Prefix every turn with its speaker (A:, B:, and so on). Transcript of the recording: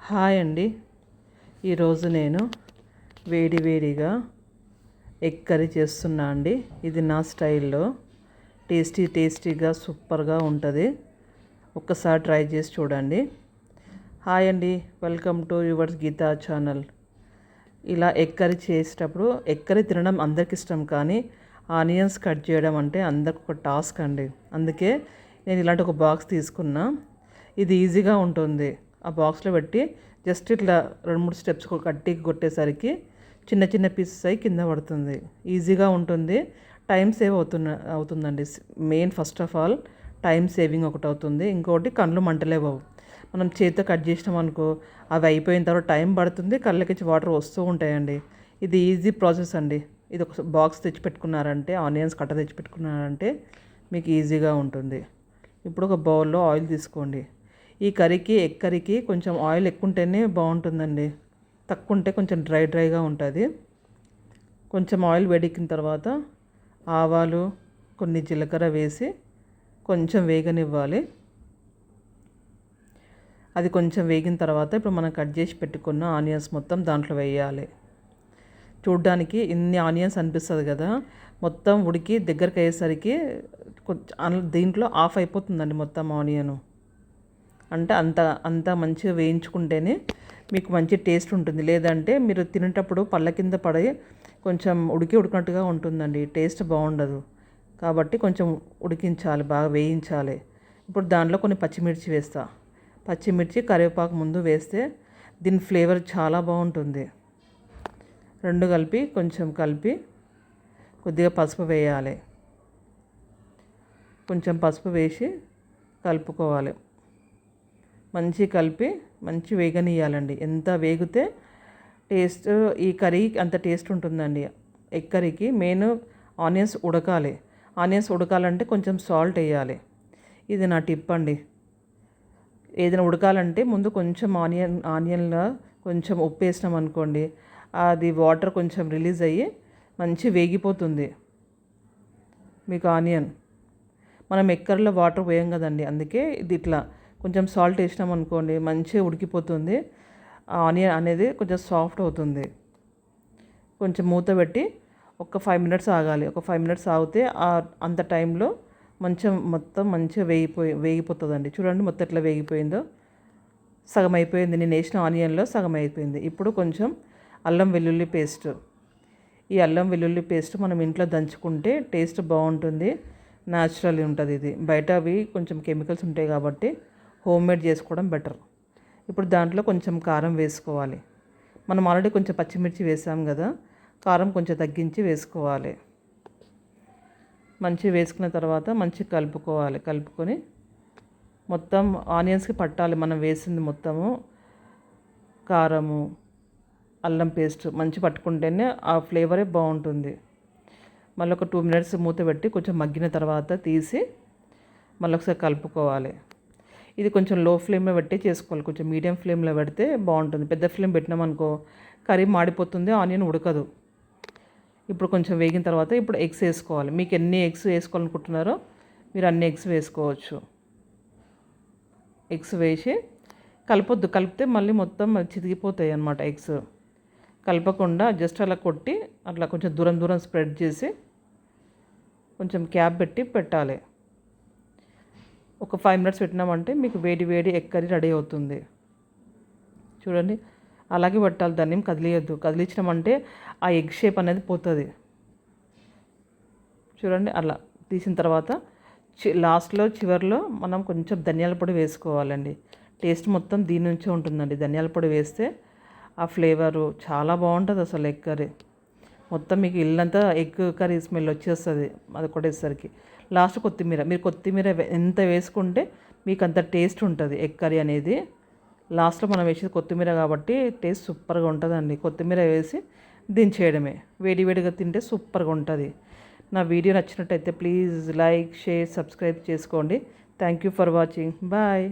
A: Hi అండి. ఈరోజు నేను వేడివేడిగా ఎగ్ కర్రీ చేస్తున్నా అండి. ఇది నా స్టైల్లో టేస్టీగా సూపర్గా ఉంటుంది. ఒక్కసారి ట్రై చేసి చూడండి. హాయ్ అండి, welcome to yours Geetha channel. ఇలా ఎగ్ కర్రీ చేసేటప్పుడు ఎగ్ కర్రీ తినడం అందరికి ఇష్టం, కానీ ఆనియన్స్ కట్ చేయడం అంటే అందరికి ఒక టాస్క్ అండి. అందుకే నేను ఇలాంటి ఒక బాక్స్ తీసుకున్నా. ఇది ఈజీగా ఉంటుంది. ఆ బాక్స్లో పెట్టి జస్ట్ ఇట్లా 2-3 స్టెప్స్ కట్టి కొట్టేసరికి చిన్న చిన్న పీసెస్ అయి కింద పడుతుంది. ఈజీగా ఉంటుంది, టైం సేవ్ అవుతుందండి. Main first of all time saving ఒకటి అవుతుంది. ఇంకోటి కళ్ళు మంటలేవు. మనం చేతితో కట్ చేసినాం అనుకో, అవి అయిపోయిన తర్వాత టైం పడుతుంది, కళ్ళకి వాటర్ వస్తూ ఉంటాయండి. ఇది ఈజీ ప్రాసెస్ అండి. ఇది ఒక బాక్స్ తెచ్చిపెట్టుకున్నారంటే, ఆనియన్స్ కట్ట తెచ్చిపెట్టుకున్నారంటే మీకు ఈజీగా ఉంటుంది. ఇప్పుడు ఒక బౌల్లో ఆయిల్ తీసుకోండి. ఈ కర్రీకి ఎగ్ కర్రీకి కొంచెం ఆయిల్ ఎక్కువ ఉంటేనే బాగుంటుందండి. తక్కువ ఉంటే కొంచెం డ్రైగా ఉంటుంది. కొంచెం ఆయిల్ వేడెక్కిన తర్వాత ఆవాలు, కొన్ని జీలకర్ర వేసి కొంచెం వేగనివ్వాలి. అది కొంచెం వేగిన తర్వాత ఇప్పుడు మనం కట్ చేసి పెట్టుకున్న ఆనియన్స్ మొత్తం దాంట్లో వేయాలి. చూడ్డానికి ఇన్ని ఆనియన్స్ అనిపిస్తుంది కదా, మొత్తం ఉడికి దగ్గరికి అయ్యేసరికి దీంట్లో ఆఫ్ అయిపోతుందండి మొత్తం ఆనియను. అంటే అంత మంచిగా వేయించుకుంటేనే మీకు మంచి టేస్ట్ ఉంటుంది. లేదంటే మీరు తినేటప్పుడు పళ్ళ కింద పడి కొంచెం ఉడికినట్టుగా ఉంటుందండి, టేస్ట్ బాగుండదు. కాబట్టి కొంచెం ఉడికించాలి, బాగా వేయించాలి. ఇప్పుడు దాంట్లో కొన్ని పచ్చిమిర్చి వేస్తా. పచ్చిమిర్చి, కరివేపాకు ముందు వేస్తే దీని ఫ్లేవర్ చాలా బాగుంటుంది. రెండు కలిపి కొద్దిగా పసుపు వేయాలి. కొంచెం పసుపు వేసి కలుపుకోవాలి. మంచి వేగనియాలండి. ఎంత వేగితే టేస్ట్ ఈ కర్రీ అంత టేస్ట్ ఉంటుందండి. ఎగ్ కర్రీకి మెయిన్ ఆనియన్స్ ఉడకాలి. ఆనియన్స్ ఉడకాలంటే కొంచెం సాల్ట్ వేయాలి. ఇది నా టిప్ అండి. ఏదైనా ఉడకాలంటే ముందు కొంచెం ఆనియన్లో కొంచెం ఉప్పు వేసినాం అనుకోండి, అది వాటర్ కొంచెం రిలీజ్ అయ్యి మంచి వేగిపోతుంది మీకు ఆనియన్. మనం ఎగ్ కర్రీలో వాటర్ వేయం కదండి, అందుకే ఇది ఇట్లా కొంచెం సాల్ట్ వేసినాం అనుకోండి మంచిగా ఉడికిపోతుంది. ఆనియన్ అనేది కొంచెం సాఫ్ట్ అవుతుంది. కొంచెం మూత పెట్టి ఒక 5 మినిట్స్ ఆగాలి. ఒక 5 మినిట్స్ ఆగితే అంత టైంలో మొత్తం మంచిగా వేగిపోతుందండి. చూడండి మొత్తం ఎట్లా వేగిపోయిందో. సగం అయిపోయింది, నేను వేసిన ఆనియన్లో సగం అయిపోయింది. ఇప్పుడు కొంచెం అల్లం వెల్లుల్లి పేస్ట్. ఈ అల్లం వెల్లుల్లి పేస్ట్ మనం ఇంట్లో దంచుకుంటే టేస్ట్ బాగుంటుంది, న్యాచురల్ ఉంటుంది. ఇది బయట అవి కొంచెం కెమికల్స్ ఉంటాయి కాబట్టి హోమ్మేడ్ చేసుకోవడం బెటర్. ఇప్పుడు దాంట్లో కొంచెం కారం వేసుకోవాలి. మనం ఆల్రెడీ కొంచెం పచ్చిమిర్చి వేసాం కదా, కారం కొంచెం తగ్గించి వేసుకోవాలి. మంచిగా వేసుకున్న తర్వాత మంచిగా కలుపుకొని మొత్తం ఆనియన్స్కి పట్టాలి. మనం వేసింది మొత్తము కారము, అల్లం పేస్ట్ మంచి పట్టుకుంటేనే ఆ ఫ్లేవరే బాగుంటుంది. మళ్ళీ ఒక 2 మినిట్స్ మూత పెట్టి కొంచెం మగ్గిన తర్వాత తీసి మళ్ళీ ఒకసారి కలుపుకోవాలి. ఇది కొంచెం లో ఫ్లేమ్లో పెట్టి చేసుకోవాలి. కొంచెం మీడియం ఫ్లేమ్లో పెడితే బాగుంటుంది. పెద్ద ఫ్లేమ్ పెట్టినామనుకో కర్రీ మాడిపోతుంది, ఆనియన్ ఉడకదు. ఇప్పుడు కొంచెం వేగిన తర్వాత ఇప్పుడు ఎగ్స్ వేసుకోవాలి. మీకు ఎన్ని ఎగ్స్ వేసుకోవాలనుకుంటున్నారో మీరు అన్ని ఎగ్స్ వేసుకోవచ్చు. ఎగ్స్ వేసి కలిపితే మళ్ళీ మొత్తం చితికిపోతాయి అన్నమాట ఎగ్స్. కలపకుండా జస్ట్ అలా కొట్టి అట్లా కొంచెం దూరం స్ప్రెడ్ చేసి కొంచెం క్యాప్ పెట్టి పెట్టాలి. ఒక 5 మినిట్స్ పెట్టినామంటే మీకు వేడి ఎగ్ కర్రీ రెడీ అవుతుంది. చూడండి అలాగే పెట్టాలి, దాన్ని ఏం కదిలియద్దు. కదిలించినామంటే ఆ ఎగ్ షేప్ అనేది పోతుంది. చూడండి అలా తీసిన తర్వాత లాస్ట్లో చివరిలో మనం కొంచెం ధనియాల పొడి వేసుకోవాలండి. టేస్ట్ మొత్తం దీని నుంచే ఉంటుందండి. ధనియాల పొడి వేస్తే ఆ ఫ్లేవరు చాలా బాగుంటుంది అసలు. ఎగ్ కర్రీ మొత్తం మీకు ఇల్లంతా ఎగ్ కర్రీ స్మెల్ వచ్చేస్తుంది అది కొట్టేసరికి. లాస్ట్ మీరు కొత్తిమీర ఎంత వేసుకుంటే మీకు అంత టేస్ట్ ఉంటుంది ఎగ్ కర్రీ అనేది. లాస్ట్లో మనం వేసేది కొత్తిమీర కాబట్టి టేస్ట్ సూపర్గా ఉంటుందండి. కొత్తిమీర వేసి దించేయడమే. వేడిగా తింటే సూపర్గా ఉంటుంది. నా వీడియో నచ్చినట్టయితే ప్లీజ్ లైక్, షేర్, సబ్స్క్రైబ్ చేసుకోండి. Thank you for watching. Bye.